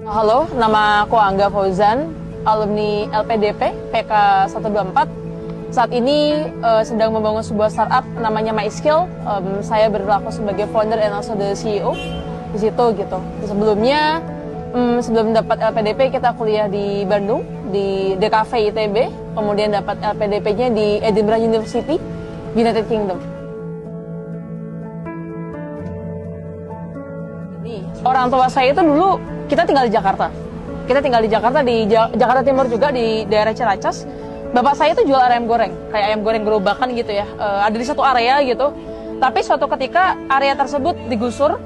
Halo, nama aku Angga Fauzan, alumni LPDP PK 124. Saat ini sedang membangun sebuah startup namanya MySkill. Saya berlaku sebagai founder and also the CEO di situ gitu. Sebelumnya, sebelum dapat LPDP kita kuliah di Bandung di DKV ITB, kemudian dapat LPDP-nya di Edinburgh University, United Kingdom. Orang tua saya itu dulu kita tinggal di Jakarta. Kita tinggal di Jakarta, di Jakarta Timur juga, di daerah Ciracas. Bapak saya itu jual ayam goreng, kayak ayam goreng gerobakan gitu ya. Ada di satu area gitu. Tapi suatu ketika area tersebut digusur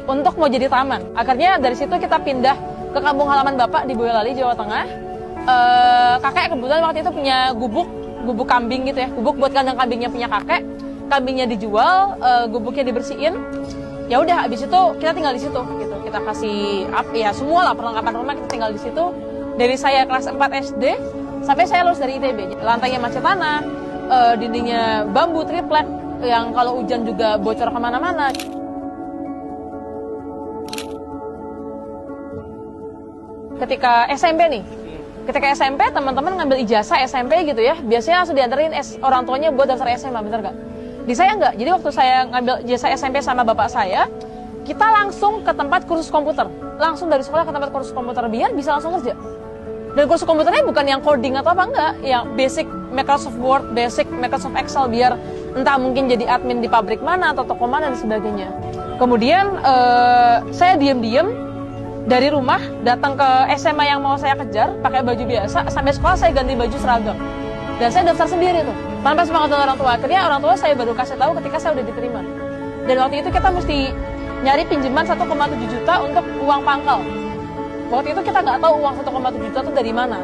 untuk mau jadi taman. Akhirnya dari situ kita pindah ke kampung halaman Bapak di Boyolali, Jawa Tengah. Kakek kebetulan waktu itu punya gubuk kambing gitu ya. Gubuk buat kandang kambingnya punya kakek. Kambingnya dijual, gubuknya dibersihin. Ya udah, abis itu kita tinggal di situ gitu. Kita kasih ya semua lah perlengkapan rumah, kita tinggal di situ. Dari saya kelas 4 SD sampai saya lulus dari ITB. Lantainya macet tanah, dindingnya bambu triplek yang kalau hujan juga bocor kemana-mana. Ketika SMP nih, ketika SMP teman-teman ngambil ijazah SMP gitu ya, biasanya langsung dianterin orang tuanya buat daftar SMA, bener gak? Di saya enggak, jadi waktu saya ngambil ijazah SMP sama bapak saya, kita langsung ke tempat kursus komputer. Langsung dari sekolah ke tempat kursus komputer biar bisa langsung kerja. Dan kursus komputernya bukan yang coding atau apa enggak, yang basic Microsoft Word, basic Microsoft Excel biar entah mungkin jadi admin di pabrik mana atau toko mana dan sebagainya. Kemudian saya diam-diam dari rumah datang ke SMA yang mau saya kejar pakai baju biasa, sampai sekolah saya ganti baju seragam. Dan saya daftar sendiri tuh, tanpa semangat orang tua. Akhirnya orang tua saya baru kasih tahu ketika saya udah diterima. Dan waktu itu kita mesti nyari pinjaman 1,7 juta untuk uang pangkal. Waktu itu kita nggak tahu uang 1,7 juta itu dari mana.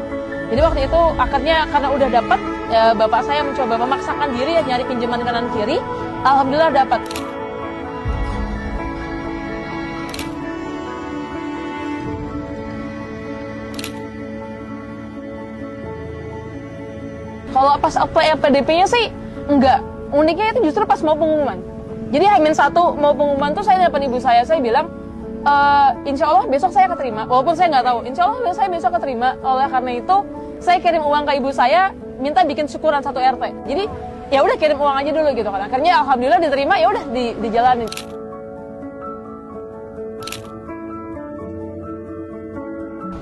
Jadi waktu itu akhirnya karena udah dapat, ya bapak saya mencoba memaksakan diri ya nyari pinjaman kanan kiri. Alhamdulillah dapat. Kalau pas apply LPDP-nya sih enggak. Uniknya itu justru pas mau pengumuman. Jadi H-1 mau pengumuman tuh saya telepon ibu saya bilang, insya Allah besok saya keterima. Walaupun saya nggak tahu, insya Allah saya besok keterima. Oleh karena itu, saya kirim uang ke ibu saya, minta bikin syukuran 1 RT. Jadi ya udah kirim uang aja dulu gitu kan. Akhirnya alhamdulillah diterima, ya udah dijalanin.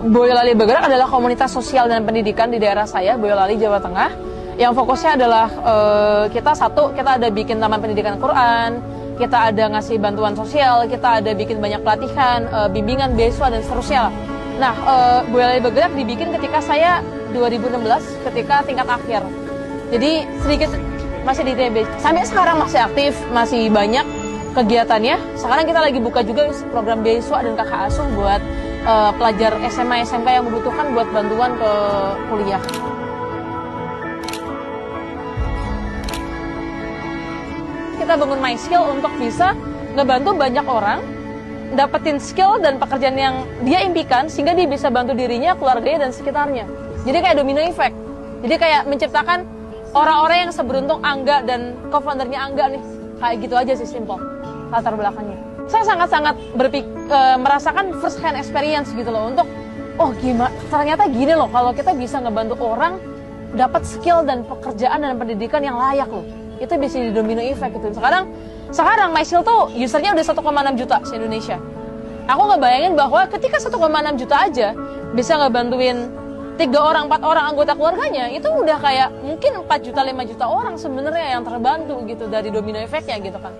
Boyolali Bergerak adalah komunitas sosial dan pendidikan di daerah saya, Boyolali, Jawa Tengah. Yang fokusnya adalah kita ada bikin taman pendidikan Quran, kita ada ngasih bantuan sosial, kita ada bikin banyak pelatihan, bimbingan, beasiswa, dan seterusnya. Nah, Boyolali Bergerak dibikin ketika saya 2016, ketika tingkat akhir. Jadi sedikit masih di ITB. Sampai sekarang masih aktif, masih banyak kegiatannya. Sekarang kita lagi buka juga program beasiswa dan kakak asuh buat pelajar SMA, SMK yang membutuhkan buat bantuan ke kuliah. Kita bangun MySkill untuk bisa ngebantu banyak orang dapetin skill dan pekerjaan yang dia impikan sehingga dia bisa bantu dirinya, keluarganya, dan sekitarnya. Jadi kayak domino effect. Jadi kayak menciptakan orang-orang yang seberuntung Angga dan co-foundernya Angga nih. Kayak gitu aja sih, simple latar belakangnya. Saya sangat-sangat merasakan first hand experience gitu loh untuk gimana ternyata gini loh kalau kita bisa ngebantu orang dapat skill dan pekerjaan dan pendidikan yang layak loh. Itu bisa di domino effect gitu. Sekarang MySkill tuh usernya udah 1,6 juta se-Indonesia. Aku ngebayangin bahwa ketika 1,6 juta aja bisa ngebantuin 3 orang, 4 orang anggota keluarganya, itu udah kayak mungkin 4 juta, 5 juta orang sebenarnya yang terbantu gitu dari domino effect-nya gitu kan.